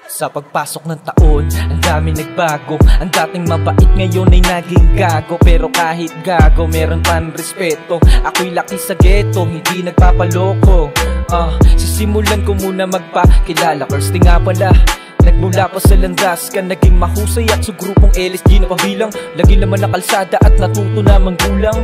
Sa pagpasok ng taon, ang dami nagbago. Ang dating mabait ngayon ay naging gago. Pero kahit gago, meron pa ng respeto. Ako'y laki sa ghetto, hindi nagpapaloko. Sisimulan ko muna magpakilala. First thing nga pala, nagmula pa sa landas ka, naging mahusay at sa grupong LSG na pabilang. Lagi naman na kalsada at natuto na manggulang.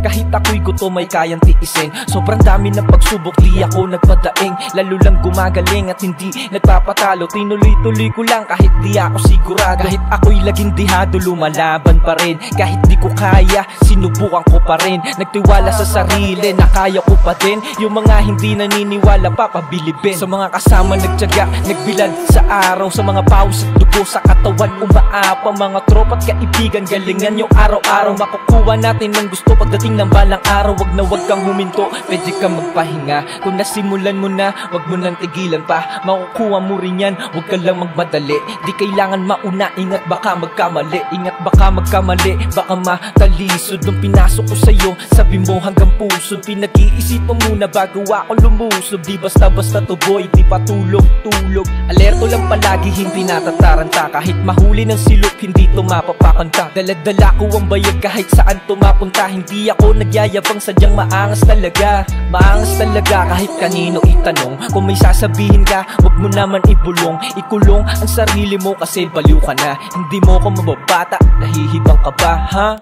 Kahit ako'y gutom ay kayang tiisin. Sobrang dami ng pagsubok, di ako nagpadaing. Lalo lang gumagaling at hindi nagpapatalo. Tinuloy-tuloy ko lang kahit di ako sigurado. Kahit ako'y laging dihado, lumalaban pa rin. Kahit di ko kaya, sinubukan ko pa rin. Nagtiwala sa sarili na kaya ko pa din. Yung mga hindi naniniwala, papabilibin. Sa mga kasama nagtiyaga, nagbilad sa araw. Sa mga pawis at dugo sa katawan, umaapa. Mga tropa at kaibigan, galingan yung araw-araw. Makukuha natin ng gusto pagdating ng balang araw. Wag na wag kang huminto, pwede kang magpahinga. Kung nasimulan mo na, wag mo nang tigilan pa. Makukuha mo rin yan, wag ka lang magmadali. Di kailangan mauna, ingat baka magkamali. Ingat baka magkamali, baka matalisod. Nung pinasok ko sa'yo, sabi mo hanggang puso. Pinag-iisip mo muna bago ako lumusob. Di basta-basta to boy, di patulog-tulog. Alerto lang palagi, hindi natataranta. Kahit mahuli ng silop, hindi to mapapakanta. Dala-dala ko ang bayag kahit saan tumapunta. Hindi ako nagyayabang, sadyang maangas talaga. Maangas talaga kahit kanino itanong. Kung may sasabihin ka, wag mo naman ibulong. Ikulong ang sarili mo kasi baliw ka na. Hindi mo ko mababata, nahihibang ka ba, ha?